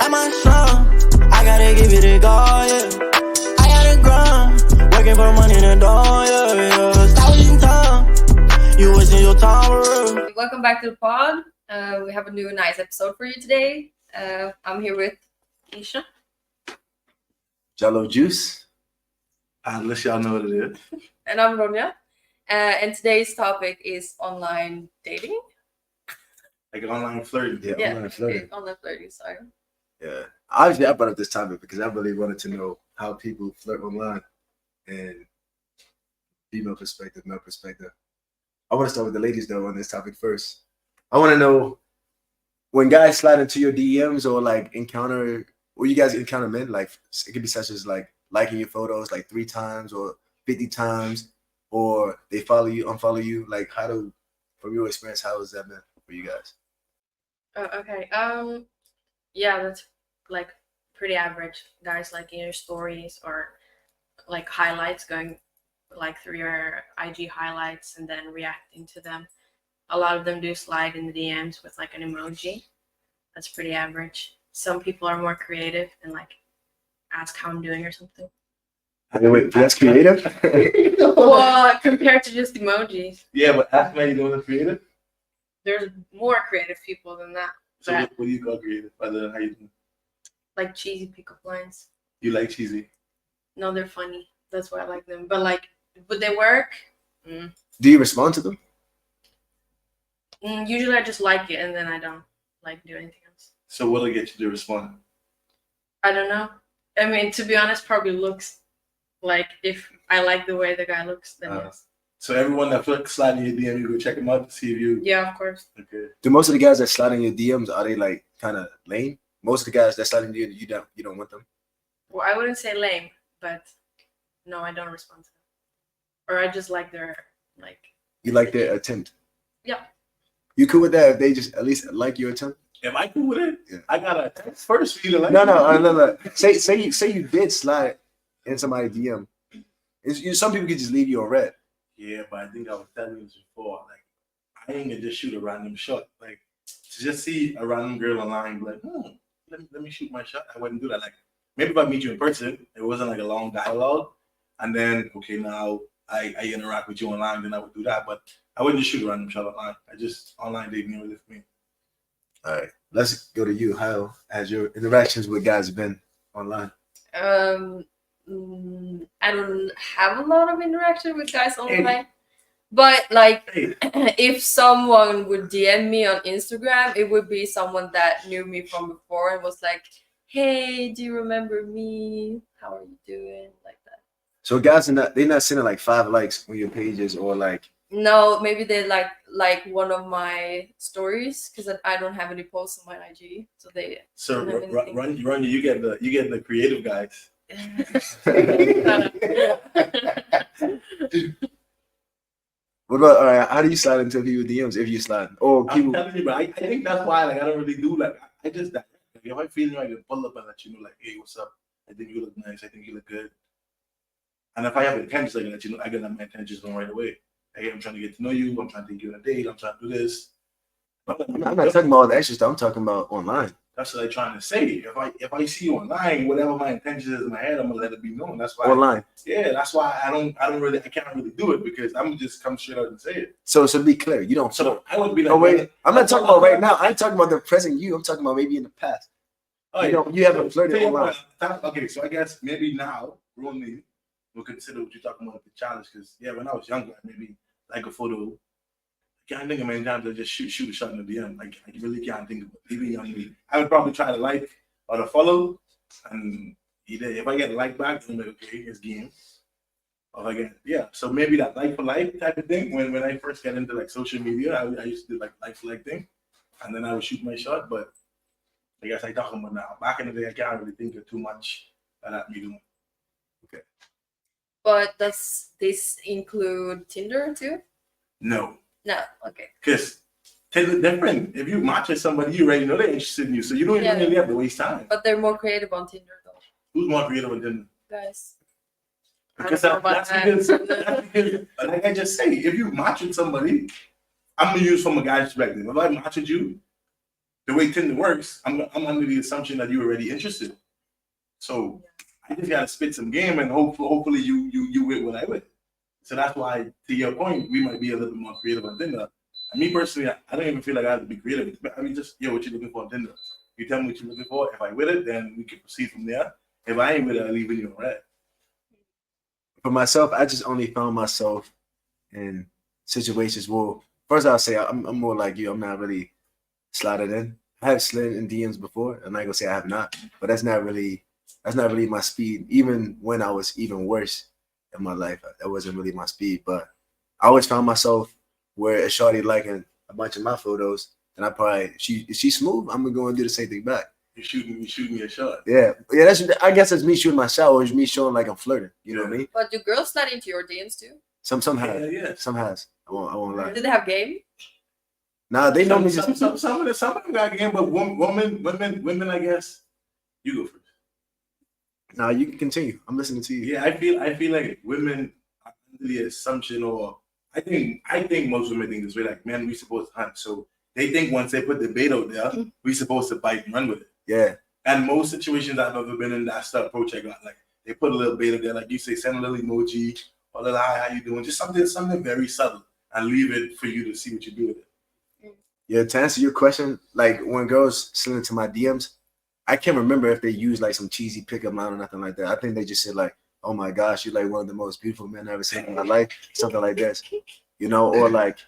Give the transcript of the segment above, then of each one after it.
like my song. I gotta give it a go, yeah. I gotta grind, working for money in the door, yeah. Stop wasting time, you wasting your time for real. Welcome back to the pod. We have a new nice episode for you today. I'm here with Isha. Jello juice. Unless y'all know what it is. And I'm Ronja. And today's topic is online dating. Like online flirting. Yeah, online flirting. Online flirting, sorry. Yeah. Obviously, I brought up this topic because I really wanted to know how people flirt online and female perspective, male perspective. I want to start with the ladies, though, on this topic first. I want to know when guys slide into your DMs or like encounter, or you guys encounter men, like it could be such as like liking your photos like 3 times or 50 times, or they follow you, unfollow you. Like, from your experience, how has that been for you guys? Okay. Yeah, that's like pretty average. Guys liking your stories or like highlights, going like through your IG highlights and then reacting to them. A lot of them do slide in the DMs with like an emoji. That's pretty average. Some people are more creative and like ask how I'm doing or something. Wait, that's creative? Well, compared to just emojis. Yeah, but ask me how you doing creative? There's more creative people than that. So what do you call creative other than how you doing? Like cheesy pickup lines. You like cheesy? No, they're funny. That's why I like them. But like, would they work? Do you respond to them? Usually I just like it and then I don't like do anything else. So what'll get you to respond? I don't know. I mean, to be honest, probably looks. Like if I like the way the guy looks, then yes. So everyone that slide in your DM, you go check them out to see if you. Yeah, of course. Okay. Do most of the guys that slide in your DMs, are they like kind of lame? Most of the guys that slide in you don't want them. Well, I wouldn't say lame, but no, I don't respond to them. Or I just like their like. You like their attempt. Yeah. You cool with that if they just at least like your attempt? Am I cool with it? Yeah. I gotta text first for you to like. No. Say you did slide in somebody's DM. Some people could just leave you on red. Yeah, but I think I was telling you this before. Like, I ain't gonna just shoot a random shot. Like, to just see a random girl online, be like, let me shoot my shot. I wouldn't do that. Like, maybe if I meet you in person, it wasn't like a long dialogue, and then okay, now I interact with you online, then I would do that. But I wouldn't just shoot a random shot online. I just online dating really for me. All right, let's go to you. How has your interactions with guys been online? I don't have a lot of interaction with guys online, but like if someone would DM me on Instagram, it would be someone that knew me from before and was like, "Hey, do you remember me? How are you doing?" Like that. So guys they're not sending like 5 likes on your pages or like. No, maybe they like one of my stories because I don't have any posts on my IG, so they. So run you get the creative guys. What about all right? How do you slide into people's DMs if you slide? Or people? I'm telling you, but I think that's why like I don't really do like I just like if I feel like I can pull up and let you know like, hey, what's up? I think you look nice. I think you look good. And if I have intentions, I can let you know. I can let my intentions know right away. Hey, I'm trying to get to know you. I'm trying to take you on a date. I'm trying to do this. I'm not talking about all the extra stuff. I'm talking about online. That's what I'm trying to say. If I see you online, whatever my intention is in my head, I'm gonna let it be known. That's why online. That's why I can't really do it because I'm gonna just come straight out and say it. So to be clear, you don't. So I wouldn't be like. Oh wait, I'm not talking about right now. I'm talking about the present you. I'm talking about maybe in the past. Oh, you haven't flirted online. Okay, so I guess maybe now, Ronnie will consider what you're talking about the challenge because when I was younger, maybe like a photo. I can't think of many times I just shoot a shot in the DM. Like I really can't think of it. Even young, I would probably try to like or to follow, and either if I get a like back, then I'm like, okay, it's game. Or if I get so maybe that like for like type of thing. When I first got into like social media, I used to do like for like thing, and then I would shoot my shot. But I guess I talking about now. Back in the day, I can't really think of too much of that medium. Okay. But does this include Tinder too? No. No, okay. Because Tinder's different. If you match with somebody, you already know they're interested in you, so you don't even really have to waste time. But they're more creative on Tinder, though. Who's more creative on Tinder? Guys. Because that's because, like I just say, if you match with somebody, I'm gonna use from a guy's perspective. If I match with you, the way Tinder works, I'm under the assumption that you're already interested. So I just gotta spit some game, and hopefully you with what I with. So that's why, to your point, we might be a little bit more creative on Tinder. And me personally, I don't even feel like I have to be creative. I mean, just what you looking for on Tinder. You tell me what you're looking for. If I with it, then we can proceed from there. If I ain't with it, I'll leave it on red. For myself, I just only found myself in situations. Well, first I'll say I'm more like you. I'm not really slotted in. I have slid in DMs before. I'm not gonna say I have not, but that's not really my speed. Even when I was even worse in my life, that wasn't really my speed. But I always found myself where a shorty liking a bunch of my photos, and I probably if she's smooth, I'm gonna go and do the same thing back. You shoot me a shot. Yeah. I guess that's me shooting my shot, or it's me showing like I'm flirting. You know what I mean? But do girls slide into your DMs too? Some have. Yeah. Some has. I won't lie. Do they have game? Nah, they know me just. Some of them got game, but women, I guess. You go first. Nah, you can continue. I'm listening to you. Yeah, I feel like women are under the assumption, or I think most women think this way. Like, man, we supposed to hunt, so they think once they put the bait out there, we supposed to bite and run with it. Yeah. And most situations I've ever been in, that's the approach I got. Like, they put a little bait out there, like you say, send a little emoji, or a little hi, how you doing? Just something very subtle, and leave it for you to see what you do with it. Yeah, to answer your question, like when girls slid into my DMs, I can't remember if they used like some cheesy pickup line or nothing like that. I think they just said like, "Oh my gosh, you're like one of the most beautiful men I've ever seen in my life," something like this, or like,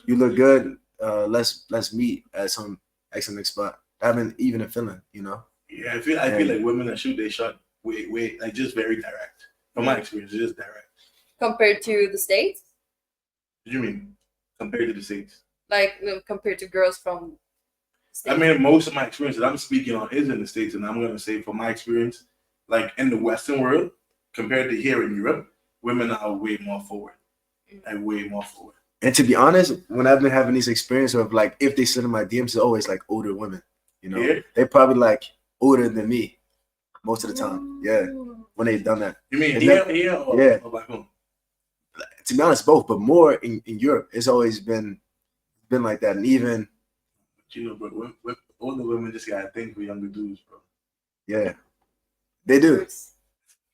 "You look good. Let's meet at some excellent spot." I haven't even a feeling, Yeah, I feel like women that shoot their shot way like just very direct. From my experience, it's just direct. Compared to the States? What do you mean? Compared to the States? Like compared to girls from States? I mean, most of my experience that I'm speaking on is in the States, and I'm gonna say from my experience, like in the Western world, compared to here in Europe, women are way more forward. Like way more forward. And to be honest, when I've been having these experiences of like if they slid in my DMs, it's always like older women. Yeah. They probably like older than me most of the time. Yeah, when they've done that. You mean here or back home? To be honest, both, but more in Europe. It's always been like that, and even. Bro, older women just got a thing for younger dudes, bro. Yeah, they do.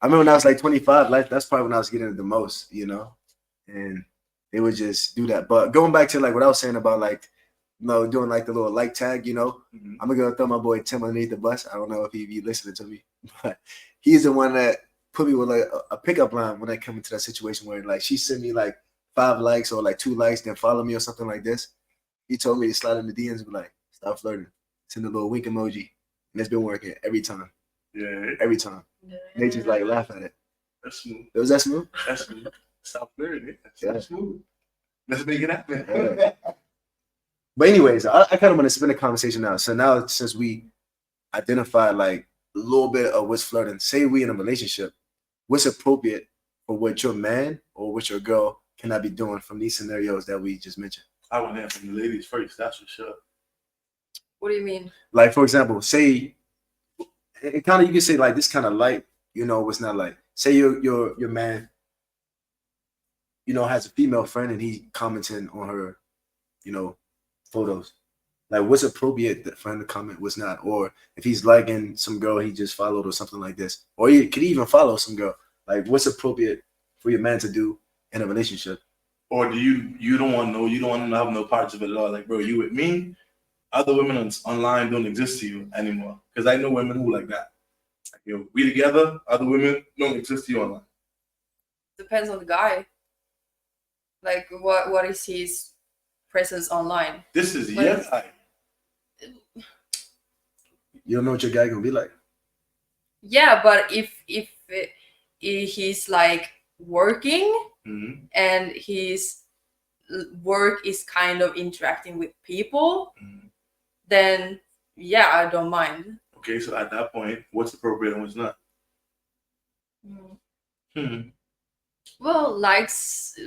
I remember when I was like 25, that's probably when I was getting it the most, and they would just do that. But going back to like what I was saying about like, doing like the little like tag, I'm gonna throw my boy Tim underneath the bus. I don't know if he be listening to me, but he's the one that put me with like a pickup line when I come into that situation where like she sent me like 5 likes or like 2 likes, then follow me or something like this. He told me to slide in the DMs and be like, stop flirting. Send a little wink emoji. And it's been working every time. Yeah. Every time. Yeah. They just like laugh at it. That's smooth. Was that smooth? That's smooth. Stop flirting. That's Yeah. smooth. Let's make it happen. Yeah. But anyways, I kind of want to spin a conversation now. So now since we identified like a little bit of what's flirting, say we in a relationship, what's appropriate for what your man or what your girl cannot be doing from these scenarios that we just mentioned? I want to hear from the ladies first, that's for sure. What do you mean? Like, for example, say, it kind of, you can say like this kind of light, what's not like, say your man, has a female friend and he commenting on her, photos. Like, what's appropriate for him to comment, what's not? Or if he's liking some girl he just followed or something like this, or you could even follow some girl. Like, what's appropriate for your man to do in a relationship? Or do you don't want to know, you don't want to have no parts of it at all? Like, bro, you with me? Other women online don't exist to you anymore. Because I know women who like that. Like, we together, other women don't exist to you online. Depends on the guy. Like, what is his presence online? This is your guy. You don't know what your guy gonna be like. Yeah, but if he's like working and his work is kind of interacting with people, then yeah, I don't mind. Okay, so at that point, what's appropriate and what's not? Well, likes,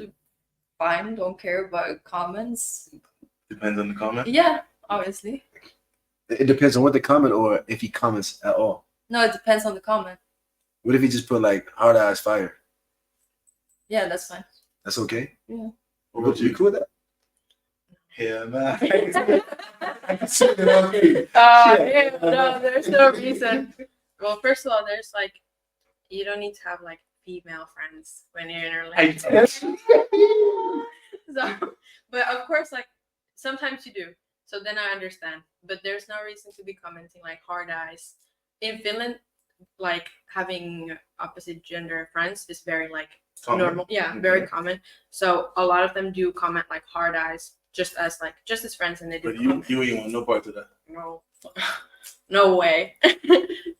fine, don't care about comments. Depends on the comment. Yeah, obviously. It depends on what the comment or if he comments at all. No, it depends on the comment. What if he just put like hard eyes fire? Yeah, that's fine. That's okay? Yeah. What about You you? cool with that? Yeah, man. I can see it on me. Yeah, no, there's no reason. Well, first of all, there's like, you don't need to have like female friends when you're in a relationship. So, but of course, like sometimes you do. So then I understand. But there's no reason to be commenting like hard eyes. In Finland, like having opposite gender friends is very like normal. Yeah, very common. So a lot of them do comment like hard eyes just as friends, and they do. But you ain't want no part of that. No, no way.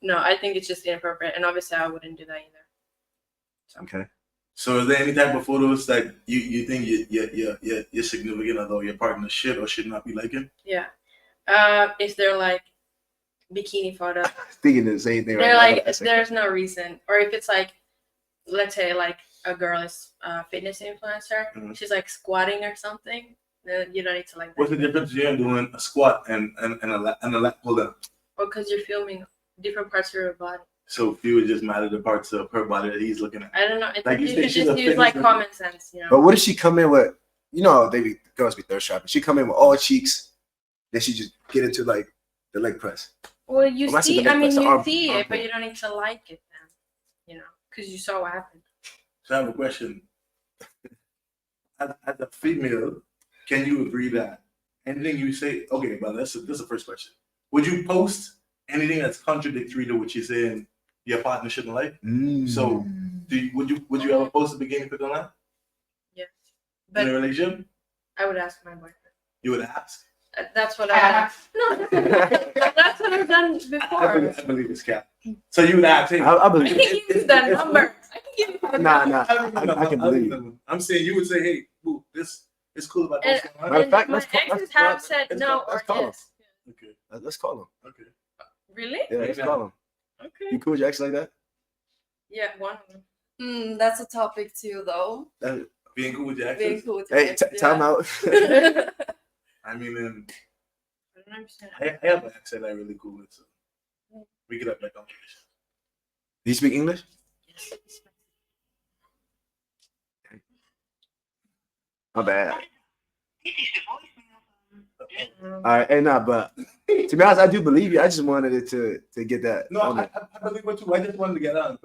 No, I think it's just inappropriate, and obviously I wouldn't do that either. So. Okay. So is there any type of photos that you think your significant other or your partner should or should not be liking? Yeah. If they're like bikini photos, Thinking the same thing. they're right now. like there's no reason. Or if it's like, let's say like a girl is a fitness influencer, she's like squatting or something, then you don't need to like that. What's the difference between doing a squat and a lat pull down? Well, because you're filming different parts of your body. So if you would just matter the parts of her body that he's looking at. I don't know. I Like think you you say should she's a just use like fitness common sense, you know. But what if she come in with, you know, girls be thirst shopping. She come in with all cheeks, then she just get into like the leg press. Well, you Well, see, the leg I mean, press, the you arm- see arm it, but pull. you don't need to like it then, you know, because you saw what happened. So I have a question. As a female, can you agree that anything you say? Okay, but that's the first question. Would you post anything that's contradictory to what you say in your partner shouldn't like? So, would you ever post a bikini pic online Yeah, in but a relationship? I would ask my boyfriend. You would ask. That's what I no. That's what I've done before. I believe it's cap. So you would ask. Hey, I I believe can it. give you that number. I can give you that Nah, number. nah. I can believe it. I'm saying you would say, hey, boo, this is cool about And, this. Matter of and fact, my exes have said no or call him. yes. Okay, Let's call him. okay. Really? Yeah, let's call him. Okay. You cool with your ex like that? Yeah, one of them. That's a topic too, though. Being cool with your Being exes? cool with Hey, your ex, time out. I mean, I don't understand. I have an accent I really cool with, so we get up that conversation. Do you speak English? Yes. My bad. All right, hey, nah, but to be honest, I do believe you. I just wanted it to get that. No, I believe what you. I just wanted to get our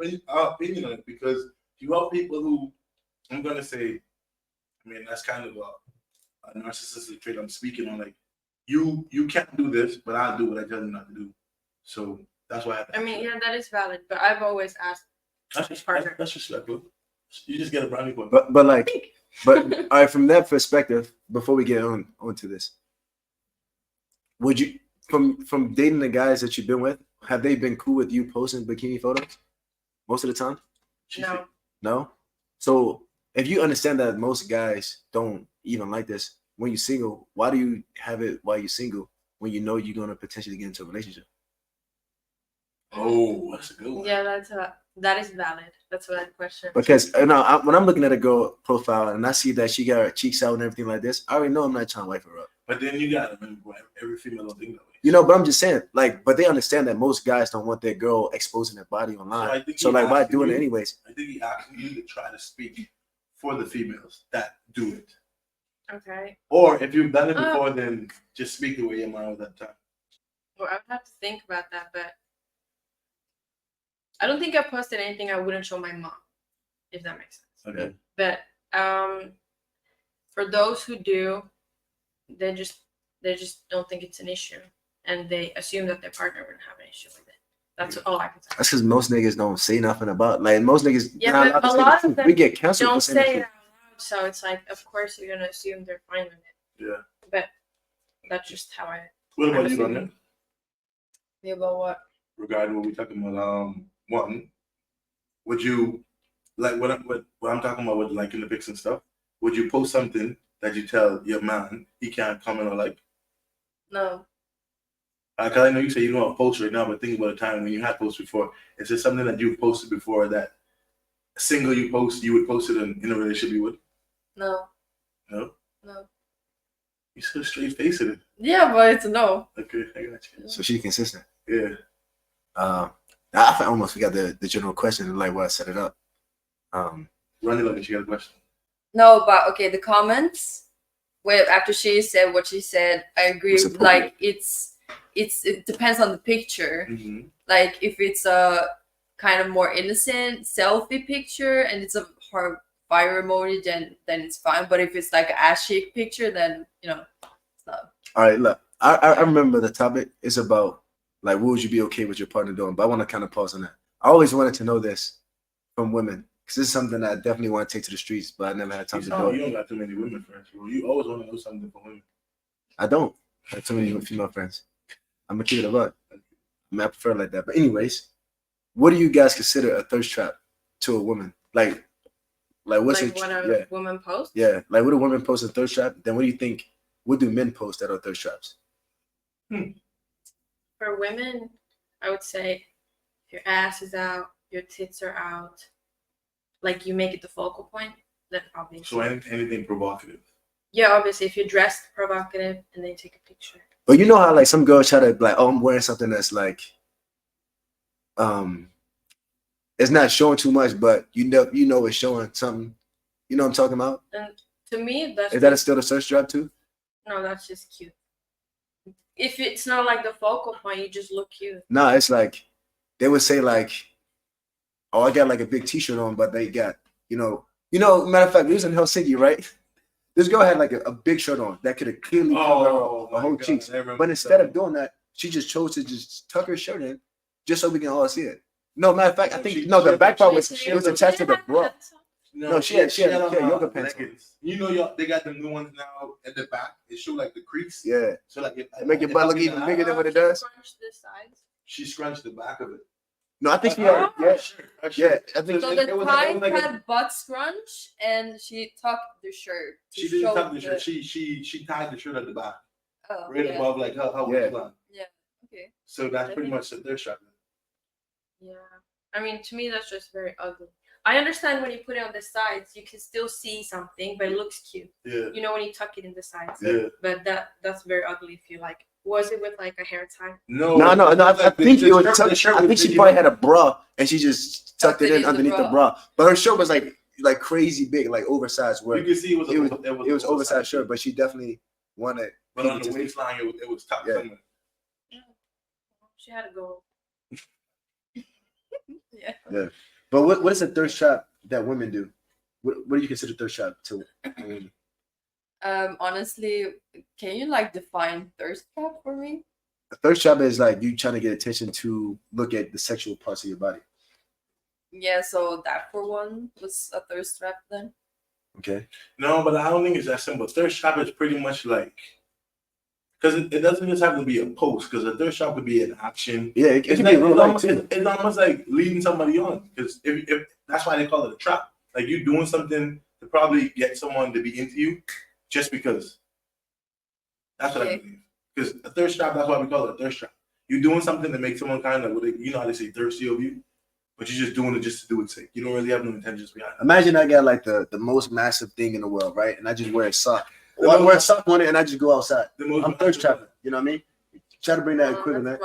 opinion on it because you have people who I'm gonna say. I mean, that's kind of a narcissistic trait I'm speaking on. Like, you can't do this, but I'll do what I tell you not to do. So that's why I mean, yeah, that is valid, but I've always asked. that's respectful. You just get a brownie point. But all right, from that perspective, before we get onto this, would you from dating the guys that you've been with, have they been cool with you posting bikini photos most of the time? No. No. So if you understand that most guys don't even like this when you're single, why do you have it while you're single when you know you're gonna potentially get into a relationship? Oh, that's a good one. Yeah, that is valid. That's a valid question. Because when I'm looking at a girl profile and I see that she got her cheeks out and everything like this, I already know I'm not trying to wipe her up. But then you gotta remember, every female don't think that way. You know, but I'm just saying, like, but they understand that most guys don't want their girl exposing their body online. So like, why doing it anyways? I think he asking you to try to speak for the females that do it. Okay. Or if you've done it before, then just speak the way your mind was at the time. Well, I would have to think about that, but I don't think I posted anything I wouldn't show my mom, if that makes sense. Okay. But for those who do, they just don't think it's an issue, and they assume that their partner wouldn't have an issue with it. That's all I can say. That's because most niggas don't say nothing about, like, most niggas. Yeah, but a lot of them we get canceled don't for saying say it that. out loud, so it's like, of course, you're gonna assume they're fine with it. Yeah. But that's just how I. What about you, Rania? Yeah, about what? Regarding what we're talking about, one, would you like what I'm talking about with liking the pics and stuff? Would you post something that you tell your man he can't comment or like? No. Cause I know you say you don't have post right now, but think about a time when you had posts before. Is there something that you've posted before that single you would post it in a relationship you would? No. No? No. You so straight face it. Yeah, but it's no. Okay, I got you. So she's consistent. Yeah. I almost forgot the general question, like why I set it up. Run it like you got a question. No, but okay, the comments. well, after she said what she said, I agree. What's the point? Like it depends on the picture. Mm-hmm. Like if it's a kind of more innocent selfie picture and it's a hard fire emoji, then it's fine. But if it's like an ass cheek picture, then it's not. All right, look, I remember the topic. It's about like what would you be okay with your partner doing? But I want to kind of pause on that. I always wanted to know this from women because this is something I definitely want to take to the streets, but I never had time to do You it. don't got too many women friends, bro. You always want to know something from women. I don't have too many female friends. I'm gonna keep it about. I mean, I prefer it like that. But anyways, what do you guys consider a thirst trap to a woman? Like what's Like it? when Yeah, a woman posts. yeah. Like what a woman post a thirst trap? Then what do you think? What do men post that are thirst traps? For women, I would say if your ass is out, your tits are out, like you make it the focal point, then obviously. So anything provocative. Yeah, obviously, if you're dressed provocative and they take a picture. But you know how like some girls try to like, oh, I'm wearing something that's like, it's not showing too much, but you know it's showing something. You know what I'm talking about? And to me, that's Is that still the thirst trap too? no, that's just cute. If it's not like the focal point, you just look cute. No, it's like they would say like, oh, I got like a big T-shirt on, but they got matter of fact, we was in Helsinki, right? This girl had like a big shirt on that could have clearly covered her whole cheeks, but instead of doing that, she just chose to just tuck her shirt in, just so we can all see it. No, matter of fact, I think the back part was attached to the bra. No, she had yoga pants on. You know, they got the new ones now at the back. It show like the crease. Yeah, So like it make your butt look even bigger than what it does. Scrunch the sides. She scrunched the back of it. No, I think she had. Yeah, I think. So the tie had butt scrunch, and she tucked the shirt. She didn't tuck the shirt. She tied the shirt at the back, right above like her waistline. Yeah. Okay. So that's pretty much the thirst trap. Yeah, I mean, to me, that's just very ugly. I understand when you put it on the sides, you can still see something, but it looks cute. Yeah. You know when you tuck it in the sides. Yeah. But that's very ugly if you like. Was it with like a hair tie? No. I think it was. I think she probably had a bra and she just tucked it in underneath the bra. But her shirt was like crazy big, like oversized. Where you can see it was oversized shirt, but she definitely wanted. But on the waistline, it was tucked somewhere. Yeah. She had to go. Yeah. Yeah. But what is a thirst trap that women do? What do you consider thirst trap to women? Honestly, can you like define thirst trap for me? A thirst trap is like you trying to get attention to look at the sexual parts of your body. Yeah, so that for one was a thirst trap then. Okay. No, but I don't think it's that simple. Thirst trap is pretty much like, because it doesn't just have to be a post. Because a thirst trap could be an action. Yeah, it can be real life too. It's almost like leading somebody on. Because if that's why they call it a trap. Like you doing something to probably get someone to be into you, just because. That's what I believe. Because a thirst trap, that's why we call it a thirst trap. You're doing something to make someone kind of, how they say, thirsty of you, but you're just doing it just to do its sake. You don't really have no intentions behind it. Imagine I got like the most massive thing in the world, right? And I just wear a sock. I wear a sock on it and I just go outside. I'm thirst trapping. You know what I mean? Try to bring that equivalent.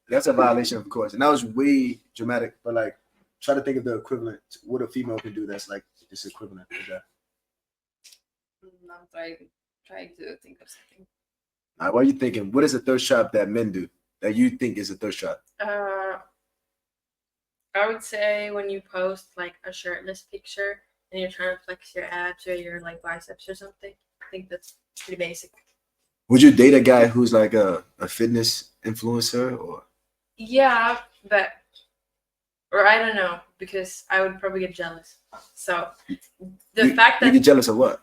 That's a violation, of course. And that was way dramatic, but like, try to think of the equivalent. What a female can do that's like this equivalent of that. I'm trying to think of something. All right, what are you thinking? What is a thirst trap that men do that you think is a thirst trap? I would say when you post like a shirtless picture and you're trying to flex your abs or your like biceps or something. I think that's pretty basic. Would you date a guy who's like a fitness influencer or? Yeah, or I don't know, because I would probably get jealous. So the fact that you get jealous of what?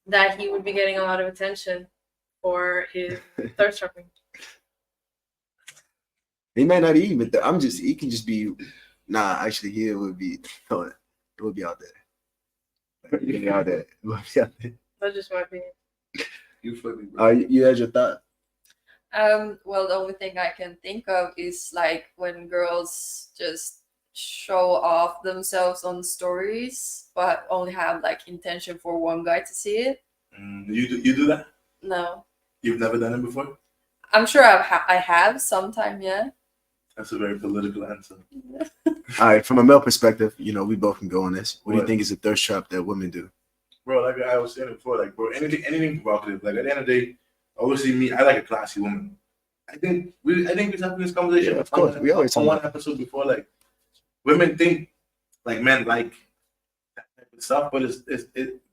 That he would be getting a lot of attention for his thirst trapping. He might not even. He can just be. Nah, actually, it would be out there. It would be out there. That's just my opinion. You funny, bro. You had your thought. Well, the only thing I can think of is like when girls just show off themselves on stories, but only have like intention for one guy to see it. You do that? No. You've never done it before? I'm sure I have sometime, yeah. That's a very political answer. All right, from a male perspective, we both can go on this. What do you think is a thirst trap that women do? bro, like I was saying before, like, bro, anything provocative. Like, at the end of the day, obviously, me, I like a classy woman. I think we was having this conversation. Yeah, of course. We always on talk one about episode before, like, women think like men like that type of stuff, but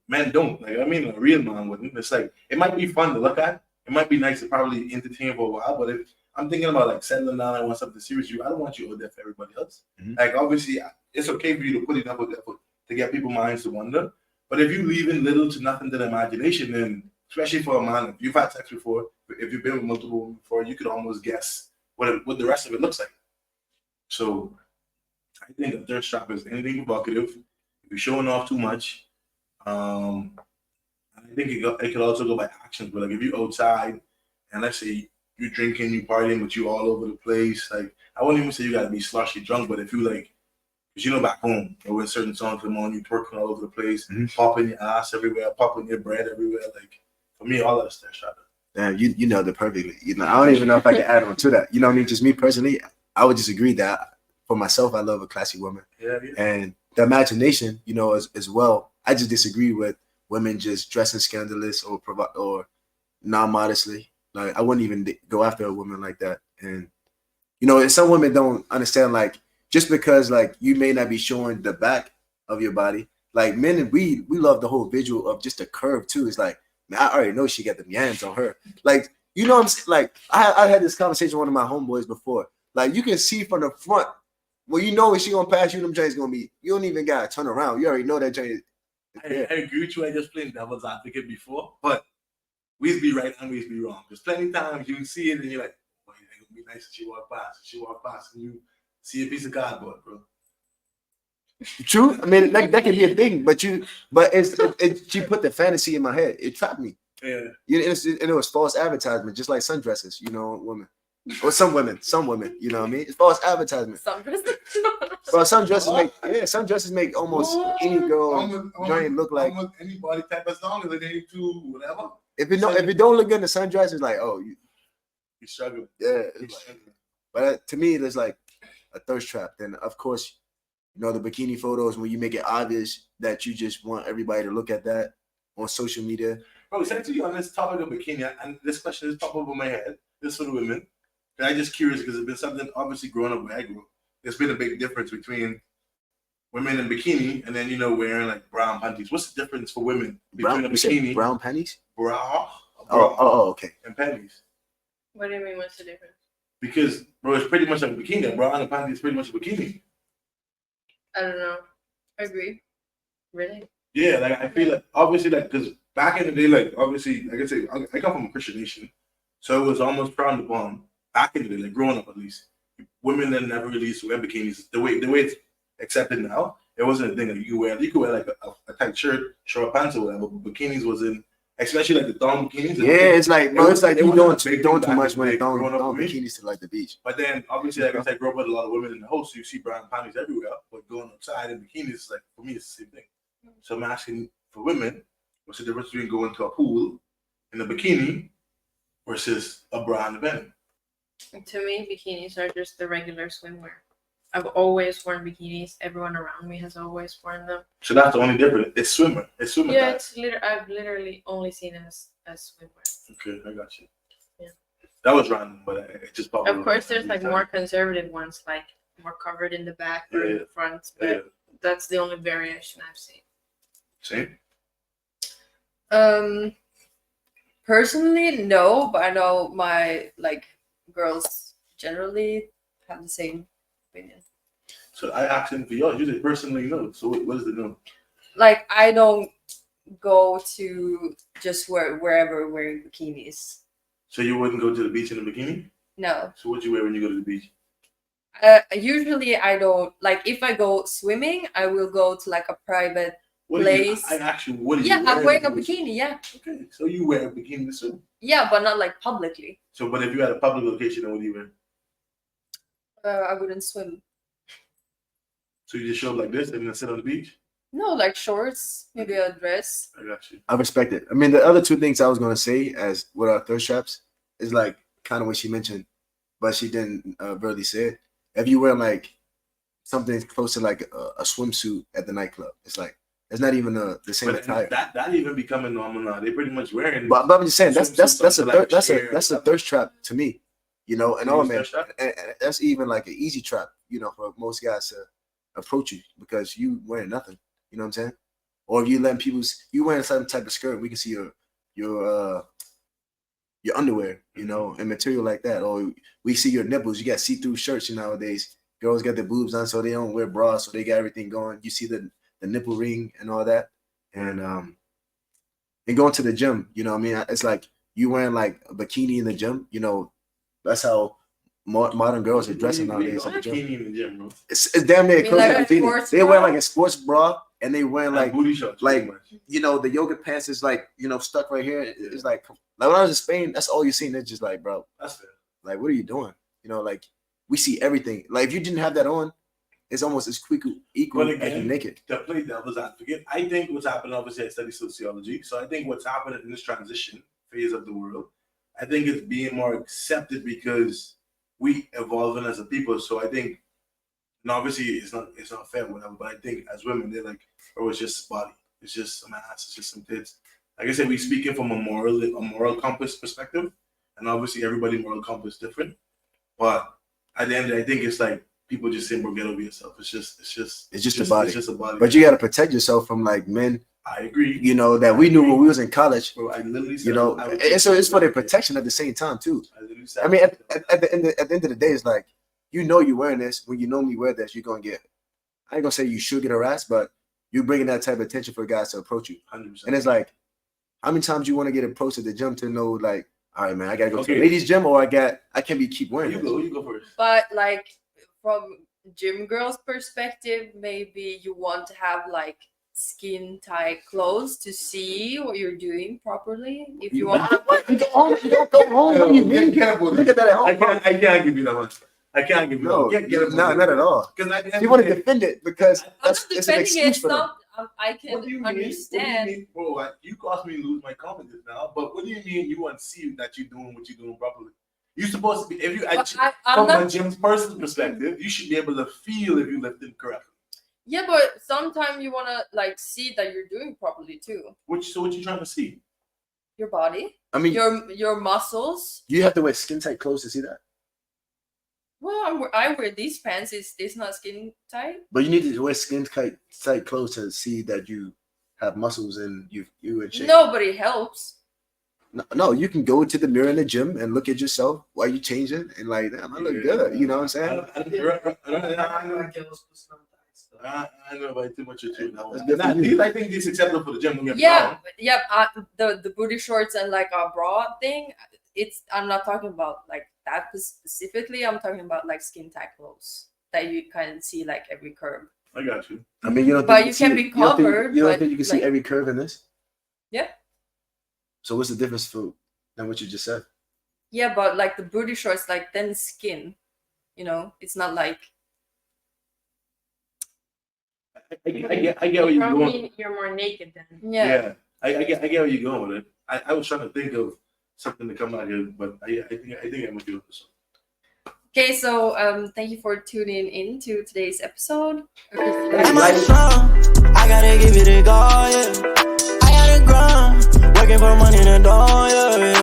men don't. Like, I mean, a real man wouldn't. It's like it might be fun to look at. It might be nice to probably entertain for a while, but if I'm thinking about like settling down, I want something serious. I don't want you out there for everybody else. Mhm. Like, obviously, it's okay for you to put enough effort to get people's minds to wonder. But if you leave in little to nothing to the imagination, then especially for a man, if you've had sex before, if you've been with multiple women before, you could almost guess what the rest of it looks like. So I think a thirst trap is anything provocative. If you're showing off too much, I think it could also go by actions. But like if you're outside and let's say you're drinking, you partying, but you all over the place, like I wouldn't even say you gotta be slushy drunk, but if you like, cause you know back home, when certain songs come on, you twerking all over the place, popping your ass everywhere, popping your bread everywhere. Like for me, all that stuff shot. Damn, you nailed it perfectly. You know, I don't even know if I can add on to that. You know what I mean? Just me personally, I would just agree that for myself, I love a classy woman. Yeah. And the imagination, you know, as well. I just disagree with women just dressing scandalous or non-modestly. Like I wouldn't even go after a woman like that. And you know, and some women don't understand like just because like you may not be showing the back of your body. Like men and we love the whole visual of just a curve too. It's like, man, I already know she got the yams on her. Like, you know what I'm saying? Like I had this conversation with one of my homeboys before. Like you can see from the front. Well, you know when she gonna pass you, them Jays gonna be. You don't even gotta turn around. You already know that Jay. I agree with you. I just played devil's advocate before, but we be right and we be wrong. There's plenty of times you see it and you're like, "Oh, it ain't gonna be nice if she walk past." She walk past and you see a piece of cardboard, bro. True. I mean, that can be a thing, but she put the fantasy in my head. It trapped me. Yeah. And it was false advertisement, just like sundresses. You know, women. Or some women, you know what I mean? It's false advertisement. Sundresses. But sundresses make almost any girl joint look like almost any body type as long as it ain't too whatever. If it don't look good in the sundress, it's like, oh, you're struggling. Yeah. But to me, it's like a thirst trap. Then of course, you know, the bikini photos when you make it obvious that you just want everybody to look at that on social media. Bro, essentially on this topic of bikini, and this question is popped over my head. This for the women. And I'm just curious because it's been something obviously growing up where I grew up. There's been a big difference between women in bikini and then wearing like brown panties. What's the difference for women between a bikini? Brown panties? Bra. Okay. And panties. What do you mean? What's the difference? Because bro, it's pretty much like a bikini. A bra and a panty is pretty much a bikini. I don't know. I agree. Really? Yeah, like I feel like obviously like because back in the day, like obviously, like I say, I come from a Christian nation, so it was almost frowned upon back in the day, like growing up at least. Women then never really used to wear bikinis the way it's accepted now. It wasn't a thing that you could wear like a tight shirt, short pants or whatever. But bikinis wasn't, especially like the thong bikinis. Yeah, it's like bro, it's like you doing too much when thong bikinis to like the beach. But then obviously, like I said, I grew up with a lot of women in the house, so you see brown panties everywhere. But going outside in bikinis, like for me, it's the same thing. So I'm asking for women, what's the difference between going to a pool in a bikini versus a bra and a bend? To me, bikinis are just the regular swimwear. I've always worn bikinis. Everyone around me has always worn them. So that's the only difference. It's swimmer. It's swimmer. Yeah, I've literally only seen it as swimwear. Okay, I got you. Yeah. That was random, but it just popped. Of course, there's like more conservative ones, like more covered in the back or in the front, but that's the only variation I've seen. Same. Personally, no, but I know my girls generally have the same opinion. So I asked him for yours. You said personally no. So what is the no? Like I don't go to just wherever wearing bikinis. So you wouldn't go to the beach in a bikini? No. So what you wear when you go to the beach? Usually I don't if I go swimming, I will go to like a private place. I actually what do you Yeah, wear? I'm wearing a bikini, yeah. Okay. So you wear a bikini to swim? Yeah, but not like publicly. So but if you had a public location, then what do you wear? I wouldn't swim. So you just show up like this and then sit on the beach? No, like shorts, maybe a dress. I got you. I respect it. I mean, the other two things I was gonna say as with our thirst traps is like kind of what she mentioned, but she didn't really say it. If you wear like something close to like a swimsuit at the nightclub, it's like It's not even the same But attire. that even becoming normal now. They pretty much wearing. But I'm just saying that's a a thirst trap to me, you know. And all man, thirst trap? and that's even like an easy trap, you know, for most guys to approach you because you wearing nothing, you know what I'm saying? Or if you letting you wearing some type of skirt, we can see your underwear, you know, and material like that. Or we see your nipples. You got see-through shirts nowadays. Girls got their boobs on, so they don't wear bras, so they got everything going. You see the nipple ring and all that, and going to the gym, you know what I mean? It's like you wearing like a bikini in the gym, you know. That's how modern girls are dressing nowadays at the gym. Bikini in the gym, bro. It's damn near close like to a bikini. sports They wear bra? like a sports bra, and they wear like booty shorts, like pretty much. you know, the yoga pants is like, you know, stuck right here. It's like when I was in Spain, that's all you seen. It's just like, bro, That's fair. like, what are you doing? You know, like we see everything. Like if you didn't have that on, it's almost as equal But as you again, naked. to play devil's advocate, I think what's happening, obviously, I study sociology. So I think what's happening in this transition phase of the world, I think it's being more accepted because we evolving as a people. So I think, and obviously it's not fair, whatever. But I think as women, they're like, oh, it's just body, it's just some ass, it's just some tits. Like I said, we speaking from a moral compass perspective, and obviously everybody's moral compass is different. But at the end, I think it's like people just saying, "Bro, get over yourself." It's just a body. It's just a body. But you got to protect yourself from like men, I agree. you know, that we knew when we was in college. Bro, I literally said, You know, it's for their protection at the same time too. I mean, at the end of the day, it's like you know you're wearing this. When you normally wear this, you're gonna get. I ain't gonna say you should get harassed, but you're bringing that type of attention for guys to approach you. 100%. And it's like, how many times you want to get approached at the gym to know, like, all right, man, I gotta go to Okay. the ladies' gym, or I can keep wearing You this. go first. But like from gym girls' perspective, maybe you want to have like skin tight clothes to see what you're doing properly. If you want, You don't go home. What do you mean? Look at that at home. I can't give you that one. I can't give you No, that. no, not at all. Because You want to defend it because I'm that's not it's an defending it. excuse It's for them. not. I can What do you mean? understand. What do you mean? Bro, you caused me to lose my confidence now. But what do you mean you want to see that you're doing what you're doing properly? You're supposed to be, if you, But from I'm a not. gym's person's perspective, you should be able to feel if you lifted correctly. Yeah, but sometimes you wanna like see that you're doing properly too. So what you trying to see? Your body, I mean, your muscles. you have to wear skin tight clothes to see that. Well, I wear these pants. Is this not skin tight? But you need to wear skin tight clothes to see that you have muscles and you in shape. Nobody helps. No, you can go to the mirror in the gym and look at yourself while you change it and like, damn, I look good. You know what I'm saying? I know about too much of it now. That's good for you. These, I think these acceptable for the gym. Don't get me Yeah, wrong. the booty shorts and like a bra thing. I'm not talking about like that specifically. I'm talking about like skin tight clothes that you can see like every curve. I got you. I mean, you don't. But think you see can it- be you don't think- covered, You don't but, think you can see like- every curve in this? Yeah. So what's the difference than what you just said? Yeah, but like the booty shorts, like then skin. You know, it's not like. I get where you're going. Probably you're more naked then. Yeah. I get where you're going with it. I was trying to think of something to come out here, but I think I'm gonna do this. Okay, so thank you for tuning in to today's episode. Am I strong? I gotta give it a go, yeah. I gotta grind, working for money in the door, yeah.